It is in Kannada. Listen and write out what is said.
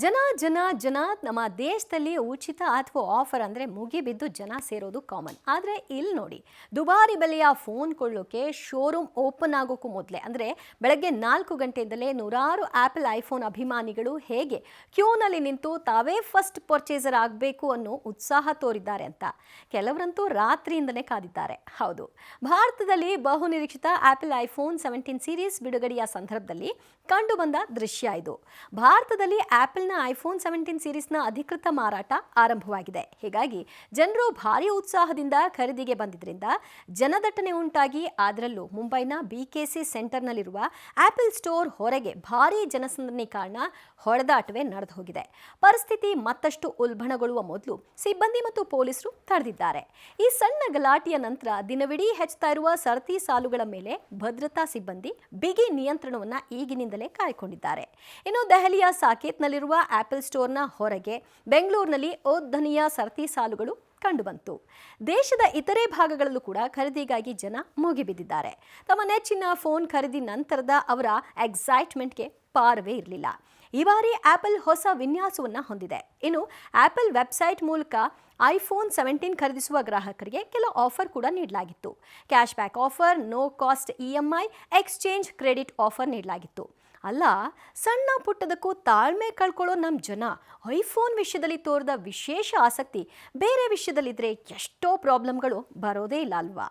ಜನ ಜನ ಜನ ನಮ್ಮ ದೇಶದಲ್ಲಿ ಉಚಿತ ಅಥವಾ ಆಫರ್ ಅಂದರೆ ಮುಗಿಬಿದ್ದು ಜನ ಸೇರೋದು ಕಾಮನ್. ಆದರೆ ಇಲ್ಲಿ ನೋಡಿ, ದುಬಾರಿ ಬೆಲೆಯ ಫೋನ್ ಕೊಳ್ಳೋಕೆ ಶೋರೂಮ್ ಓಪನ್ ಆಗೋಕ್ಕೂ ಮೊದಲೇ ಅಂದರೆ ಬೆಳಗ್ಗೆ 4 ಗಂಟೆಯಿಂದಲೇ ನೂರಾರು ಆ್ಯಪಲ್ ಐಫೋನ್ ಅಭಿಮಾನಿಗಳು ಹೇಗೆ ಕ್ಯೂನಲ್ಲಿ ನಿಂತು ತಾವೇ ಫಸ್ಟ್ ಪರ್ಚೇಸರ್ ಆಗಬೇಕು ಅನ್ನೋ ಉತ್ಸಾಹ ತೋರಿದ್ದಾರೆ ಅಂತ. ಕೆಲವರಂತೂ ರಾತ್ರಿಯಿಂದಲೇ ಕಾದಿದ್ದಾರೆ. ಹೌದು, ಭಾರತದಲ್ಲಿ ಬಹುನಿರೀಕ್ಷಿತ ಆ್ಯಪಲ್ ಐಫೋನ್ 17 ಸೀರೀಸ್ ಬಿಡುಗಡೆಯ ಸಂದರ್ಭದಲ್ಲಿ ಕಂಡುಬಂದ ದೃಶ್ಯ ಇದು. ಭಾರತದಲ್ಲಿ ಆ್ಯಪಲ್ನ ಐಫೋನ್ 17 ಸೀರೀಸ್ನ ಅಧಿಕೃತ ಮಾರಾಟ ಆರಂಭವಾಗಿದೆ. ಹೀಗಾಗಿ ಜನರು ಭಾರಿ ಉತ್ಸಾಹದಿಂದ ಖರೀದಿಗೆ ಬಂದಿದ್ದರಿಂದ ಜನದಟ್ಟಣೆ ಉಂಟಾಗಿ ಅದರಲ್ಲೂ ಮುಂಬೈನ BKC ಸೆಂಟರ್ನಲ್ಲಿರುವ ಆ್ಯಪಲ್ ಸ್ಟೋರ್ ಹೊರಗೆ ಭಾರೀ ಜನಸಂದಣಿ ಕಾರಣ ಹೊಡೆದಾಟವೇ ನಡೆದು ಹೋಗಿದೆ. ಪರಿಸ್ಥಿತಿ ಮತ್ತಷ್ಟು ಉಲ್ಬಣಗೊಳ್ಳುವ ಮೊದಲು ಸಿಬ್ಬಂದಿ ಮತ್ತು ಪೊಲೀಸರು ತಡೆದಿದ್ದಾರೆ. ಈ ಸಣ್ಣ ಗಲಾಟೆಯ ನಂತರ ದಿನವಿಡೀ ಹೆಚ್ಚುತ್ತಾ ಇರುವ ಸರತಿ ಸಾಲುಗಳ ಮೇಲೆ ಭದ್ರತಾ ಸಿಬ್ಬಂದಿ ಬಿಗಿ ನಿಯಂತ್ರಣವನ್ನು ಈಗಿನಿಂದಲೇ ಕಾಯ್ಕೊಂಡಿದ್ದಾರೆ. ಇನ್ನು ದೆಹಲಿಯ ಸಾಕೇತ್ನಲ್ಲಿರುವ ಆ್ಯಪಲ್ ಸ್ಟೋರ್ನ ಹೊರಗೆ ಬೆಂಗಳೂರಿನಲ್ಲಿ ಓದ್ದನಿಯ ಸರತಿ ಸಾಲುಗಳು ಕಂಡುಬಂತು. ದೇಶದ ಇತರೆ ಭಾಗಗಳಲ್ಲೂ ಕೂಡ ಖರೀದಿಗಾಗಿ ಜನ ಮುಗಿಬಿದ್ದಿದ್ದಾರೆ. ತಮ್ಮ ನೆಚ್ಚಿನ ಫೋನ್ ಖರೀದಿ ನಂತರದ ಅವರ ಎಕ್ಸೈಟ್ಮೆಂಟ್ಗೆ ಪಾರವೇ ಇರಲಿಲ್ಲ. ಈ ಬಾರಿ ಆ್ಯಪಲ್ ಹೊಸ ವಿನ್ಯಾಸವನ್ನು ಹೊಂದಿದೆ. ಇನ್ನು ಆ್ಯಪಲ್ ವೆಬ್ಸೈಟ್ ಮೂಲಕ ಐಫೋನ್ 17 ಖರೀದಿಸುವ ಗ್ರಾಹಕರಿಗೆ ಕೆಲ ಆಫರ್ ಕೂಡ ನೀಡಲಾಗಿತ್ತು. Cash back offer, no cost EMI, exchange credit offer ನೀಡಲಾಗಿತ್ತು. ಅಲ್ಲ, ಸಣ್ಣ ಪುಟ್ಟದಕ್ಕೂ ತಾಳ್ಮೆ ಕಳ್ಕೊಳ್ಳೋ ನಮ್ಮ ಜನ ಐಫೋನ್ ವಿಷಯದಲ್ಲಿ ತೋರಿದ ವಿಶೇಷ ಆಸಕ್ತಿ ಬೇರೆ ವಿಷಯದಲ್ಲಿದ್ದರೆ ಎಷ್ಟೋ ಪ್ರಾಬ್ಲಮ್ಗಳು ಬರೋದೇ ಇಲ್ಲ ಅಲ್ವಾ?